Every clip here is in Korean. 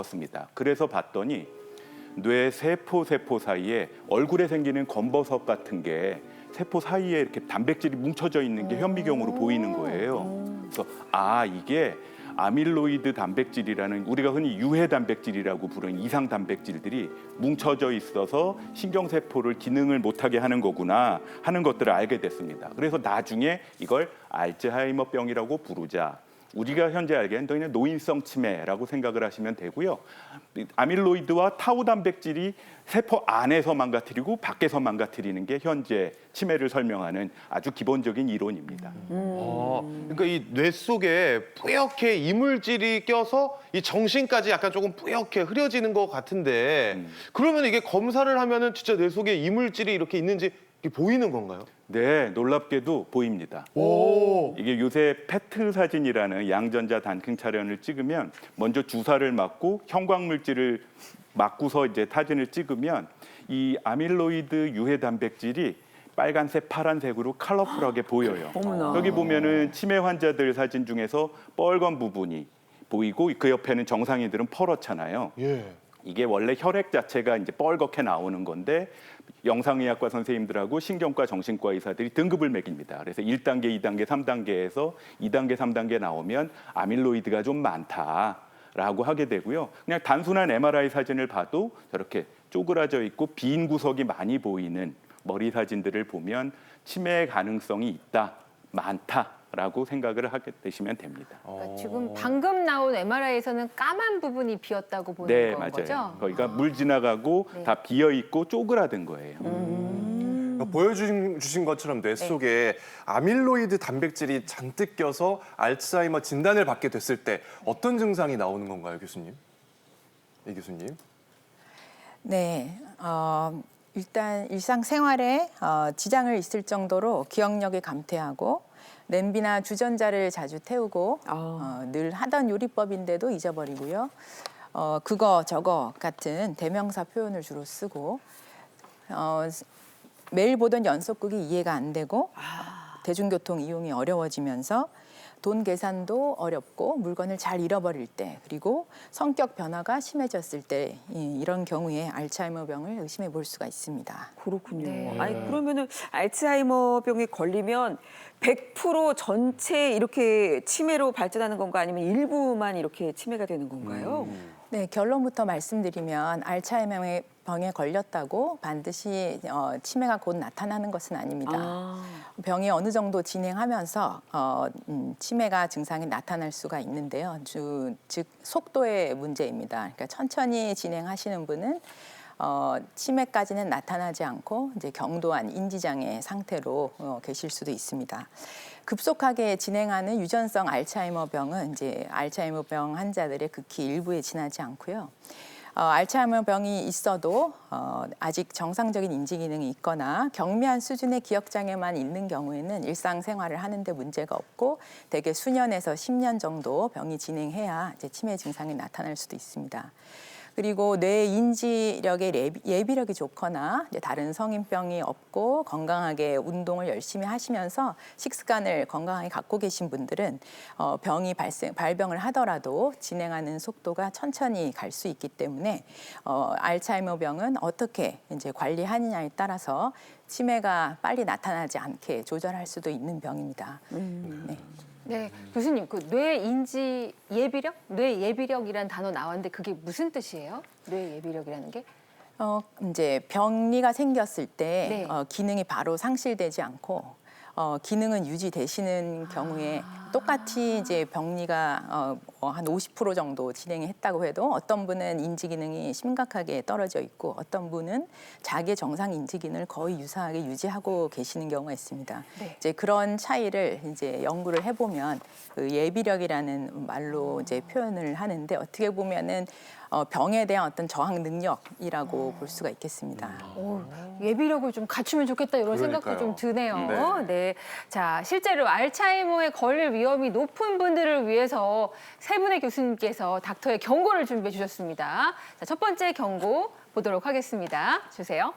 습니다. 그래서 봤더니 뇌 세포 사이에 얼굴에 생기는 검버섯 같은 게 세포 사이에 이렇게 단백질이 뭉쳐져 있는 게 현미경으로 보이는 거예요. 그래서 이게 아밀로이드 단백질이라는 우리가 흔히 유해 단백질이라고 부르는 이상 단백질들이 뭉쳐져 있어서 신경세포를 기능을 못하게 하는 거구나 하는 것들을 알게 됐습니다. 그래서 나중에 이걸 알츠하이머병이라고 부르자. 우리가 현재 알기에는 그냥 노인성 치매라고 생각을 하시면 되고요. 아밀로이드와 타우 단백질이 세포 안에서 망가뜨리고 밖에서 망가뜨리는 게 현재 치매를 설명하는 아주 기본적인 이론입니다. 그러니까 이 뇌 속에 뿌옇게 이물질이 껴서 이 정신까지 약간 조금 뿌옇게 흐려지는 것 같은데 그러면 이게 검사를 하면은 진짜 뇌 속에 이물질이 이렇게 있는지 이게 보이는 건가요? 네, 놀랍게도 보입니다. 이게 요새 페트 사진이라는 양전자 단층 촬영을 찍으면 먼저 주사를 맞고 형광물질을 맞고서 이제 사진을 찍으면 이 아밀로이드 유해 단백질이 빨간색, 파란색으로 컬러풀하게 보여요. 어머나. 여기 보면은 치매 환자들 사진 중에서 빨간 부분이 보이고 그 옆에는 정상인들은 퍼렇잖아요. 예. 이게 원래 혈액 자체가 이제 뻘겋게 나오는 건데 영상의학과 선생님들하고 신경과 정신과 의사들이 등급을 매깁니다. 그래서 1단계, 2단계, 3단계에서 2단계, 3단계 나오면 아밀로이드가 좀 많다라고 하게 되고요. 그냥 단순한 MRI 사진을 봐도 저렇게 쪼그라져 있고 빈 구석이 많이 보이는 머리 사진들을 보면 치매 가능성이 있다, 많다라고 생각을 하게 되시면 됩니다. 그러니까 지금 방금 나온 MRI에서는 까만 부분이 비었다고 보는 네, 건 맞아요. 거죠? 거기가 물 지나가고 네. 다 비어 있고 쪼그라든 거예요. 보여주신 것처럼 뇌 속에 아밀로이드 단백질이 잔뜩 껴서 알츠하이머 진단을 받게 됐을 때 어떤 증상이 나오는 건가요, 교수님? 이 교수님? 네, 일단 일상생활에 지장을 있을 정도로 기억력이 감퇴하고 냄비나 주전자를 자주 태우고 늘 하던 요리법인데도 잊어버리고요. 그거 저거 같은 대명사 표현을 주로 쓰고 매일 보던 연속극이 이해가 안 되고 대중교통 이용이 어려워지면서 돈 계산도 어렵고 물건을 잘 잃어버릴 때 그리고 성격 변화가 심해졌을 때 이런 경우에 알츠하이머병을 의심해 볼 수가 있습니다. 그렇군요. 네. 아니 그러면은 알츠하이머병에 걸리면 100% 전체 이렇게 치매로 발전하는 건가 아니면 일부만 이렇게 치매가 되는 건가요? 네, 결론부터 말씀드리면 알츠하이머병에 걸렸다고 반드시 치매가 곧 나타나는 것은 아닙니다. 병이 어느 정도 진행하면서 치매가 증상이 나타날 수가 있는데요. 즉 속도의 문제입니다. 그러니까 천천히 진행하시는 분은 치매까지는 나타나지 않고 이제 경도한 인지장애 상태로 계실 수도 있습니다. 급속하게 진행하는 유전성 알츠하이머병은 이제 알츠하이머병 환자들의 극히 일부에 지나지 않고요. 알츠하이머병이 있어도 아직 정상적인 인지 기능이 있거나 경미한 수준의 기억 장애만 있는 경우에는 일상생활을 하는데 문제가 없고 대개 수년에서 10년 정도 병이 진행해야 이제 치매 증상이 나타날 수도 있습니다. 그리고 뇌 인지력의 예비력이 좋거나 다른 성인병이 없고 건강하게 운동을 열심히 하시면서 식습관을 건강하게 갖고 계신 분들은 병이 발병을 하더라도 진행하는 속도가 천천히 갈 수 있기 때문에 알츠하이머병은 어떻게 이제 관리하느냐에 따라서 치매가 빨리 나타나지 않게 조절할 수도 있는 병입니다. 네. 네, 교수님, 그 뇌 인지 예비력? 뇌 예비력이라는 단어 나왔는데 그게 무슨 뜻이에요? 뇌 예비력이라는 게? 이제 병리가 생겼을 때 네. 기능이 바로 상실되지 않고 기능은 유지되시는 경우에 똑같이 이제 병리가 한 50% 정도 진행했다고 해도 어떤 분은 인지 기능이 심각하게 떨어져 있고 어떤 분은 자기의 정상 인지 기능을 거의 유사하게 유지하고 계시는 경우가 있습니다. 네. 이제 그런 차이를 이제 연구를 해보면 그 예비력이라는 말로 이제 표현을 하는데 어떻게 보면은 병에 대한 어떤 저항 능력이라고 볼 수가 있겠습니다. 예비력을 좀 갖추면 좋겠다 이런 생각도 그러니까요. 좀 드네요. 네. 네. 자, 실제로 알츠하이머에 걸릴 위험이 높은 분들을 위해서 세 분의 교수님께서 닥터의 경고를 준비해 주셨습니다. 자, 첫 번째 경고 보도록 하겠습니다. 주세요.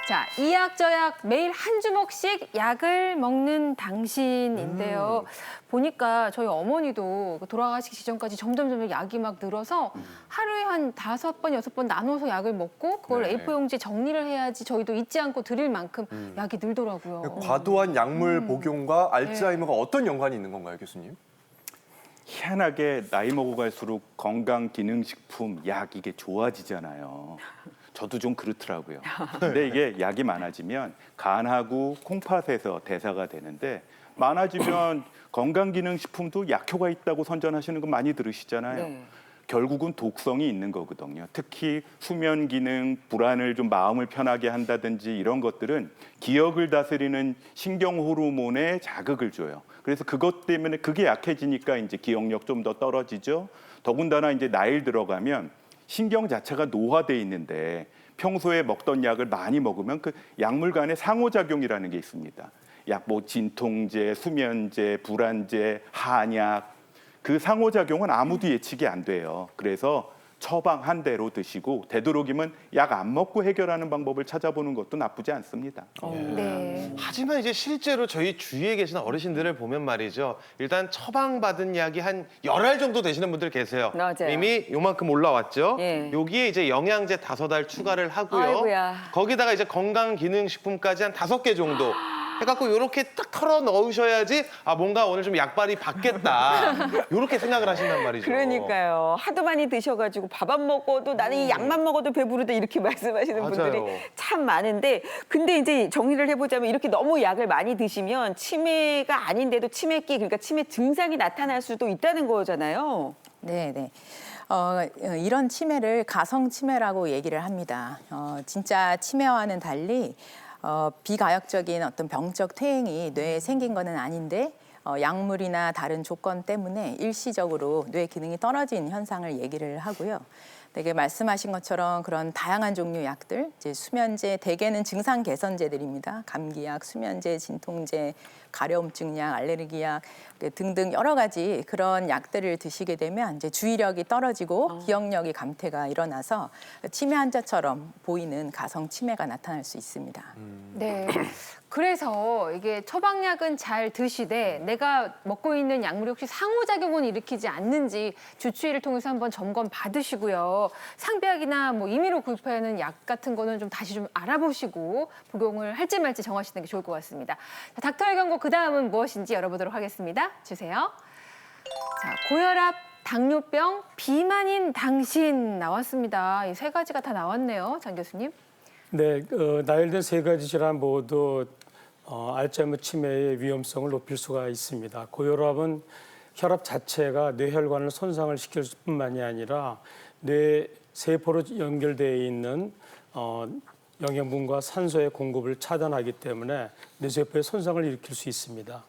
자, 이 약 저 약 매일 한 주먹씩 약을 먹는 당신인데요. 보니까 저희 어머니도 돌아가시기 직전까지 점점 약이 막 늘어서 하루에 한 5번, 6번 나눠서 약을 먹고 그걸 네. A4 용지에 정리를 해야지 저희도 잊지 않고 드릴 만큼 약이 늘더라고요. 과도한 약물 복용과 알츠하이머가 어떤 연관이 있는 건가요, 교수님? 희한하게 나이 먹어 갈수록 건강기능식품, 약 이게 좋아지잖아요. 저도 좀 그렇더라고요. 근데 이게 약이 많아지면 간하고 콩팥에서 대사가 되는데 많아지면 건강기능식품도 약효가 있다고 선전하시는 거 많이 들으시잖아요. 네. 결국은 독성이 있는 거거든요. 특히 수면 기능, 불안을 좀 마음을 편하게 한다든지 이런 것들은 기억을 다스리는 신경 호르몬에 자극을 줘요. 그래서 그것 때문에 그게 약해지니까 이제 기억력 좀 더 떨어지죠. 더군다나 이제 나이 들어가면 신경 자체가 노화돼 있는데 평소에 먹던 약을 많이 먹으면 그 약물 간의 상호작용이라는 게 있습니다. 약 뭐 진통제, 수면제, 불안제, 한약 그 상호작용은 아무도 예측이 안 돼요. 그래서 처방 한 대로 드시고 되도록이면 약 안 먹고 해결하는 방법을 찾아보는 것도 나쁘지 않습니다. 네. 하지만 이제 실제로 저희 주위에 계시는 어르신들을 보면 말이죠. 일단 처방받은 약이 한 10알 정도 되시는 분들 계세요. 맞아요. 이미 요만큼 올라왔죠. 예. 여기에 이제 영양제 5알 추가를 하고요. 아이고야. 거기다가 이제 건강기능식품까지 한 5개 정도 해갖고 이렇게 딱 털어 넣으셔야지 아 뭔가 오늘 좀 약발이 받겠다. 이렇게 생각을 하신단 말이죠. 그러니까요. 하도 많이 드셔가지고 밥 안 먹어도 나는 이 약만 먹어도 배부르다 이렇게 말씀하시는 맞아요. 분들이 참 많은데 근데 이제 정리를 해보자면 이렇게 너무 약을 많이 드시면 치매가 아닌데도 치매기 그러니까 치매 증상이 나타날 수도 있다는 거잖아요. 네, 네. 이런 치매를 가성 치매라고 얘기를 합니다. 진짜 치매와는 달리 비가역적인 어떤 병적 퇴행이 뇌에 생긴 거는 아닌데 약물이나 다른 조건 때문에 일시적으로 뇌 기능이 떨어진 현상을 얘기를 하고요. 되게 말씀하신 것처럼 그런 다양한 종류 약들, 이제 수면제, 대개는 증상 개선제들입니다. 감기약, 수면제, 진통제, 가려움증약, 알레르기약 등등 여러 가지 그런 약들을 드시게 되면 이제 주의력이 떨어지고 기억력이 감퇴가 일어나서 치매 환자처럼 보이는 가성 치매가 나타날 수 있습니다. 네. 그래서 이게 처방약은 잘 드시되 내가 먹고 있는 약물이 혹시 상호작용을 일으키지 않는지 주치의를 통해서 한번 점검 받으시고요. 상비약이나 뭐 임의로 구입하는 약 같은 거는 좀 다시 좀 알아보시고 복용을 할지 말지 정하시는 게 좋을 것 같습니다. 자, 닥터의 경고 그 다음은 무엇인지 열어보도록 하겠습니다. 주세요. 자, 고혈압, 당뇨병, 비만인 당신 나왔습니다. 이 세 가지가 다 나왔네요, 장 교수님. 네, 나열된 세 가지 질환 모두 알츠하이머 치매의 위험성을 높일 수가 있습니다. 고혈압은 혈압 자체가 뇌혈관을 손상을 시킬 뿐만이 아니라 뇌 세포로 연결되어 있는 영양분과 산소의 공급을 차단하기 때문에 뇌세포에 손상을 일으킬 수 있습니다.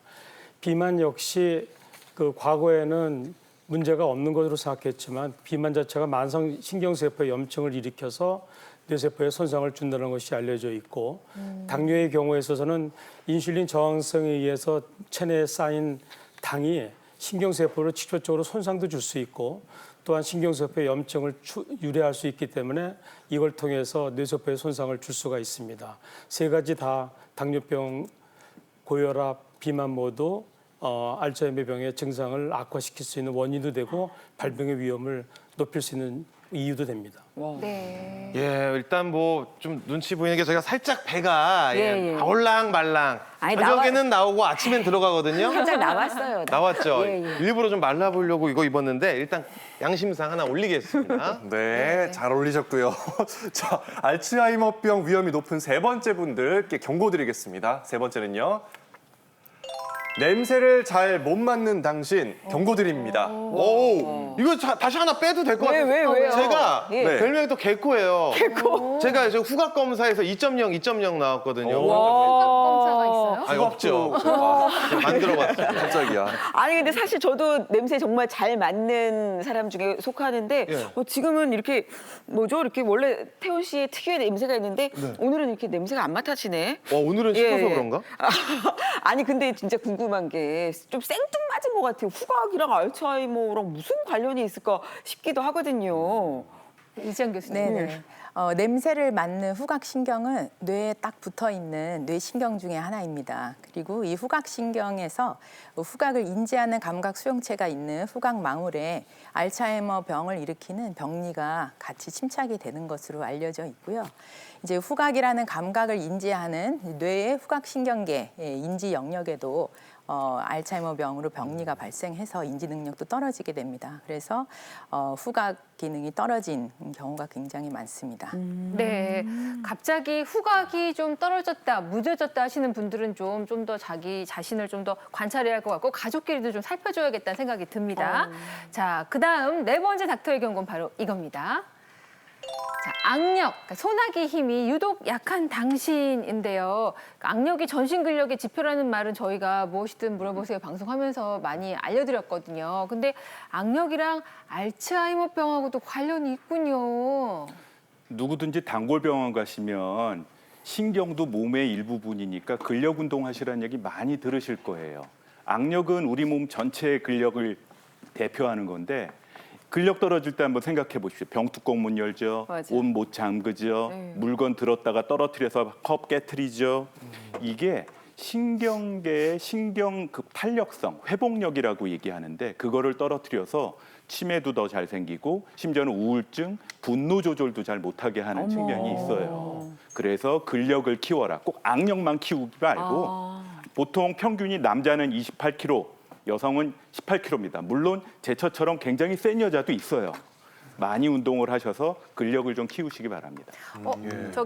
비만 역시 그 과거에는 문제가 없는 것으로 생각했지만 비만 자체가 만성 신경세포 염증을 일으켜서 뇌세포에 손상을 준다는 것이 알려져 있고 당뇨의 경우에 있어서는 인슐린 저항성에 의해서 체내에 쌓인 당이 신경세포를 직접적으로 손상도 줄 수 있고 또한 신경세포의 염증을 유래할 수 있기 때문에 이걸 통해서 뇌세포에 손상을 줄 수가 있습니다. 세 가지 다 당뇨병, 고혈압, 비만 모두 알츠하이머 병의 증상을 악화시킬 수 있는 원인도 되고 발병의 위험을 높일 수 있는 이유도 됩니다. 네. 예, 일단 뭐 좀 눈치 보이는 게 저희가 살짝 배가 예. 아올랑말랑 아니, 저녁에는 나오고 아침엔 들어가거든요. 살짝 나왔어요. 나왔죠. 예, 예. 일부러 좀 말라 보려고 이거 입었는데 일단 양심상 하나 올리겠습니다. 네, 잘 어울리셨고요. 자, 알츠하이머병 위험이 높은 세 번째 분들께 경고드리겠습니다. 세 번째는요. 냄새를 잘 못 맡는 당신 경고드립니다. 오, 이거 다시 하나 빼도 될 것 같아요. 왜요? 제가 예. 별명이 또 개코예요. 개코. 제가 이제 후각 검사에서 2.0 나왔거든요. 후각 검사가 있어요? 아니 없죠. 만들어봤어요. 깜짝이야. 아니 근데 사실 저도 냄새 정말 잘 맡는 사람 중에 속하는데 예. 지금은 이렇게 뭐죠? 이렇게 원래 태훈 씨의 특유의 냄새가 있는데 오늘은 이렇게 냄새가 안 맡아지네. 오늘은 씻어서 그런가? 아니 근데 진짜 궁금한 게 좀 생뚱맞은 것 같아요. 후각이랑 알츠하이머랑 무슨 관련이 있을까 싶기도 하거든요. 이지영 교수님. 네네. 냄새를 맡는 후각신경은 뇌에 딱 붙어 있는 뇌신경 중에 하나입니다. 그리고 이 후각신경에서 후각을 인지하는 감각 수용체가 있는 후각망울에 알츠하이머 병을 일으키는 병리가 같이 침착이 되는 것으로 알려져 있고요. 이제 후각이라는 감각을 인지하는 뇌의 후각신경계 인지 영역에도 알츠하이머 병으로 병리가 발생해서 인지 능력도 떨어지게 됩니다. 그래서 후각 기능이 떨어진 경우가 굉장히 많습니다. 네, 갑자기 후각이 좀 떨어졌다, 무뎌졌다 하시는 분들은 좀 더 자기 자신을 좀 더 관찰해야 할 것 같고 가족끼리도 좀 살펴줘야겠다는 생각이 듭니다. 자, 그다음 네 번째 닥터의 경고는 바로 이겁니다. 자, 악력, 그러니까 소나기 힘이 유독 약한 당신인데요. 그러니까 악력이 전신 근력의 지표라는 말은 저희가 무엇이든 물어보세요 방송하면서 많이 알려드렸거든요. 근데 악력이랑 알츠하이머병하고도 관련이 있군요. 누구든지 단골병원 가시면 신경도 몸의 일부분이니까 근력 운동하시라는 얘기 많이 들으실 거예요. 악력은 우리 몸 전체의 근력을 대표하는 건데 근력 떨어질 때 한번 생각해 보십시오. 병뚜껑 못 열죠. 맞아요. 옷 못 잠그죠. 물건 들었다가 떨어뜨려서 컵 깨트리죠. 이게 신경계의 신경 그 탄력성, 회복력이라고 얘기하는데 그거를 떨어뜨려서 치매도 더 잘 생기고 심지어는 우울증, 분노 조절도 잘 못하게 하는 측면이 있어요. 그래서 근력을 키워라. 꼭 악력만 키우지 말고 보통 평균이 남자는 28kg, 여성은 18kg입니다. 물론 제처처럼 굉장히 센 여자도 있어요. 많이 운동을 하셔서 근력을 좀 키우시기 바랍니다. 저